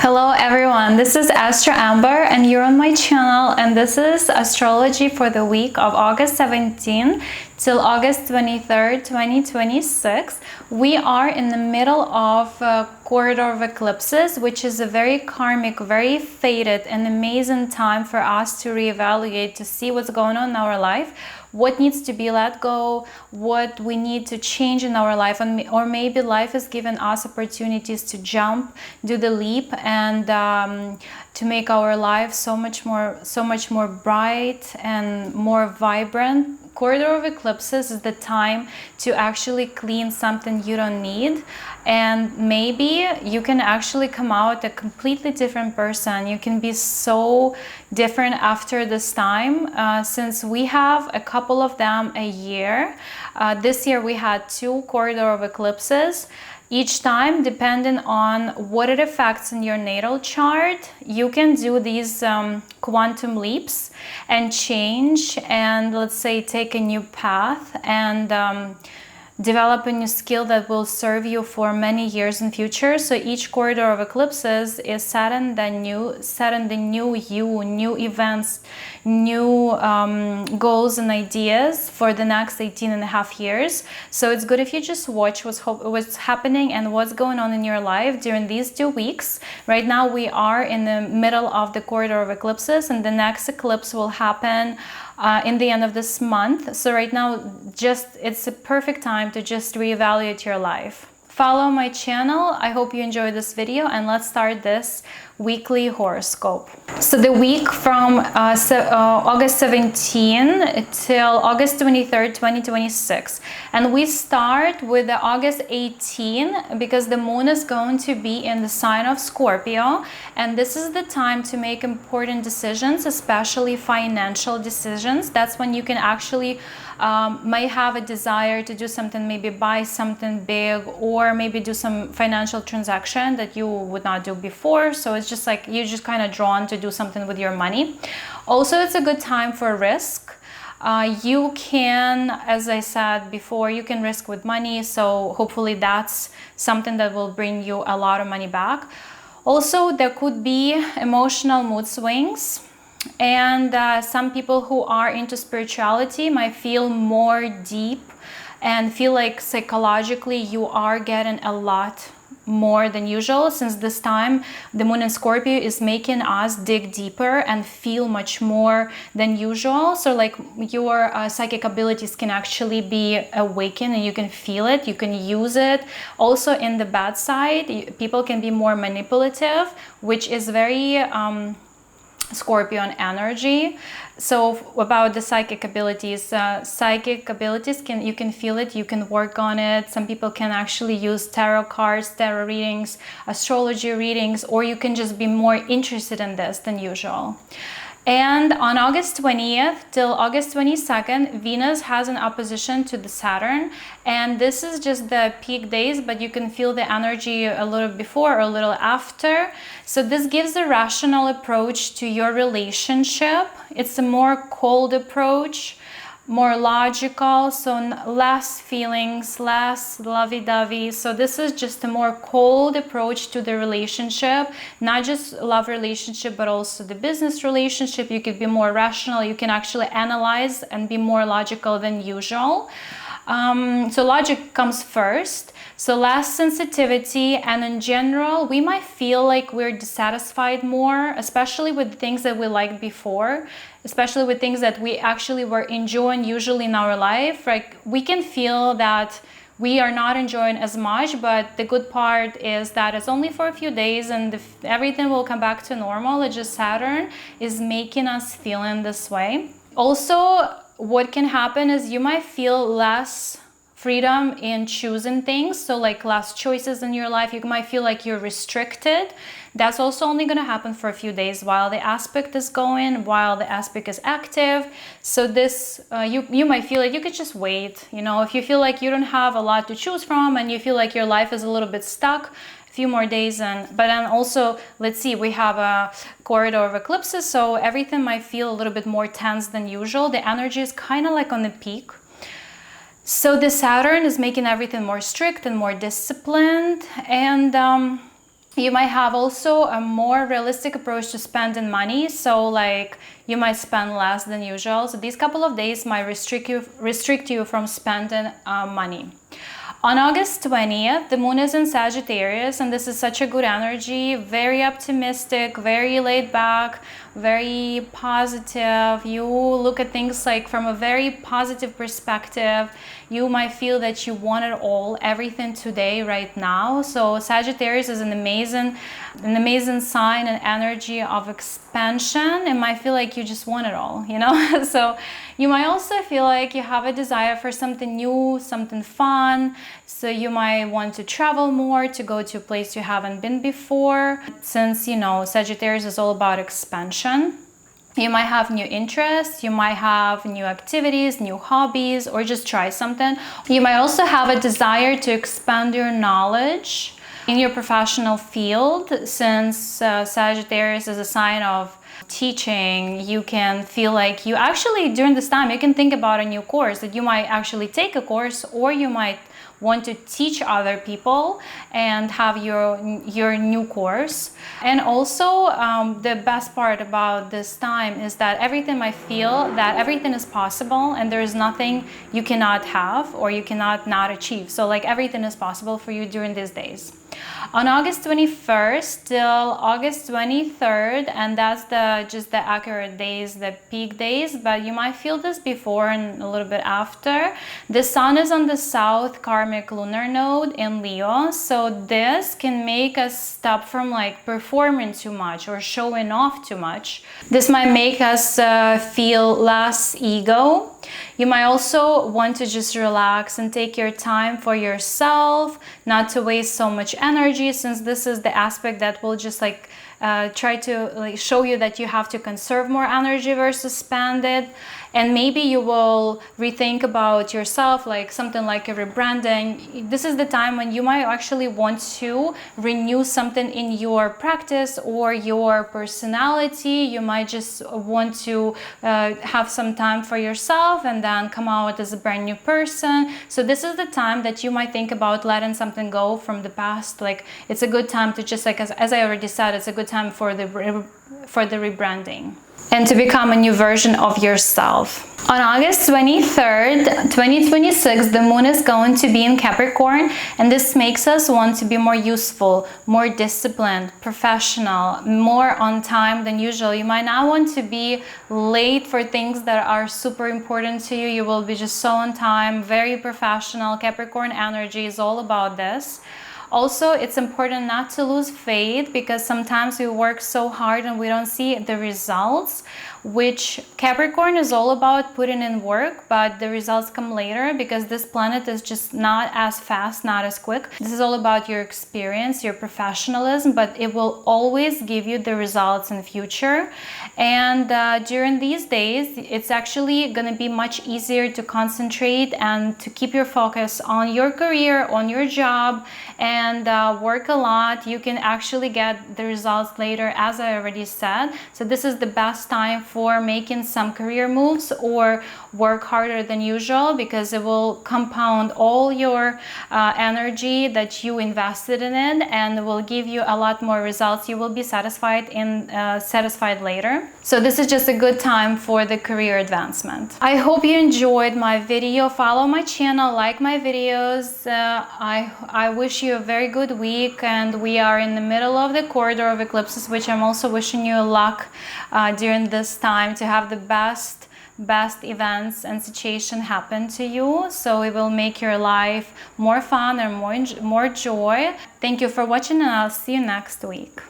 Hello everyone, this is Astro Amber and you're on my channel, and this is astrology for the week of August 17 till August 23rd, 2026. We are in the middle of a corridor of eclipses, which is a very karmic, very fated and amazing time for us to reevaluate, to see what's going on in our life, what needs to be let go, what we need to change in our life, or maybe life has given us opportunities to jump, do the leap, and to make our life so much more bright and more vibrant. Corridor of eclipses is the time to actually clean something you don't need, and maybe you can actually come out a completely different person. You can be so different after this time, since we have a couple of them a year. This year we had 2 corridor of eclipses. Each time, depending on what it affects in your natal chart, you can do these quantum leaps and change, and let's say take a new path and develop a new skill that will serve you for many years in future. So each corridor of eclipses is setting the new you, new events, new goals and ideas for the next 18.5 years. So it's good if you just watch what's happening and what's going on in your life during these 2 weeks. Right now we are in the middle of the corridor of eclipses, and the next eclipse will happen in the end of this month. So right now, it's a perfect time to just reevaluate your life. Follow my channel. I hope you enjoyed this video, and let's start this weekly horoscope. So the week from August 17 till August 23rd, 2026. And we start with the August 18 because the moon is going to be in the sign of Scorpio. And this is the time to make important decisions, especially financial decisions. That's when you can actually might have a desire to do something, maybe buy something big, or maybe do some financial transaction that you would not do before. So it's just like you're just kind of drawn to do something with your money. Also, it's a good time for risk. You can, as I said before, you can risk with money. So hopefully that's something that will bring you a lot of money back. Also, there could be emotional mood swings. And some people who are into spirituality might feel more deep and feel like psychologically you are getting a lot more than usual, since this time the moon in Scorpio is making us dig deeper and feel much more than usual. So like your psychic abilities can actually be awakened, and you can feel it, you can use it. Also, in the bad side, people can be more manipulative, which is very Scorpion energy. So about the psychic abilities, you can feel it, you can work on it. Some people can actually use tarot cards, tarot readings, astrology readings, or you can just be more interested in this than usual. And on August 20th till August 22nd, Venus has an opposition to the Saturn. And this is just the peak days, but you can feel the energy a little before or a little after. So this gives a rational approach to your relationship. It's a more cold approach, more logical, so less feelings, less lovey-dovey. So this is just a more cold approach to the relationship, not just love relationship, but also the business relationship. You could be more rational, you can actually analyze and be more logical than usual. So logic comes first, so less sensitivity, and in general we might feel like we're dissatisfied more, especially with things that we liked before, especially with things that we actually were enjoying usually in our life. Like we can feel that we are not enjoying as much, but the good part is that it's only for a few days and everything will come back to normal. It's just Saturn is making us feel in this way. Also, what can happen is you might feel less freedom in choosing things, so like less choices in your life. You might feel like you're restricted. That's also only going to happen for a few days while the aspect is going, while the aspect is active. So this you might feel like you could just wait, you know, if you feel like you don't have a lot to choose from and you feel like your life is a little bit stuck, few more days. But then also, let's see, we have a corridor of eclipses, so everything might feel a little bit more tense than usual. The energy is kind of like on the peak. So the Saturn is making everything more strict and more disciplined, and You might have also a more realistic approach to spending money. So like you might spend less than usual. So these couple of days might restrict you from spending money. On August 20th, the moon is in Sagittarius, and this is such a good energy, very optimistic, very laid back, very positive. You look at things like from a very positive perspective. You might feel that you want it all, everything today, right now. So Sagittarius is an amazing sign and energy of expansion. It might feel like you just want it all, you know? So you might also feel like you have a desire for something new, something fun. So you might want to travel more, to go to a place you haven't been before. Since, you know, Sagittarius is all about expansion. You might have new interests, you might have new activities, new hobbies, or just try something. You might also have a desire to expand your knowledge in your professional field. Since Sagittarius is a sign of teaching, you can feel like you actually, during this time, you can think about a new course, that you might actually take a course, or you might want to teach other people and have your new course. And also the best part about this time is that everything might feel that everything is possible, and there is nothing you cannot have or you cannot not achieve. So like everything is possible for you during these days. On August 21st till August 23rd, and that's just the accurate days, the peak days, but you might feel this before and a little bit after. The sun is on the south karmic lunar node in Leo, so this can make us stop from like performing too much or showing off too much. This might make us feel less ego. You might also want to just relax and take your time for yourself, not to waste so much energy, since this is the aspect that will just like try to like show you that you have to conserve more energy versus spend it. And maybe you will rethink about yourself, like something like a rebranding. This is the time when you might actually want to renew something in your practice or your personality. You might just want to have some time for yourself and then come out as a brand new person. So this is the time that you might think about letting something go from the past. Like it's a good time to just like, as I already said, it's a good time for the rebranding and to become a new version of yourself. On August 23rd, 2026, the moon is going to be in Capricorn, and this makes us want to be more useful, more disciplined, professional, more on time than usual. You might not want to be late for things that are super important to you. You will be just so on time, very professional. Capricorn energy is all about this. Also, it's important not to lose faith, because sometimes we work so hard and we don't see the results, which Capricorn is all about putting in work, but the results come later because this planet is just not as fast, not as quick. This is all about your experience, your professionalism, but it will always give you the results in future. And during these days, it's actually going to be much easier to concentrate and to keep your focus on your career, on your job, and work a lot. You can actually get the results later, as I already said. So this is the best time for making some career moves or work harder than usual, because it will compound all your energy that you invested in it, and will give you a lot more results. You will be satisfied later. So this is just a good time for the career advancement. I hope you enjoyed my video. Follow my channel, like my videos. I wish you a very good week, and we are in the middle of the corridor of eclipses, which I'm also wishing you luck during this time to have the best events and situation happen to you, so it will make your life more fun and more joy. Thank you for watching, and I'll see you next week.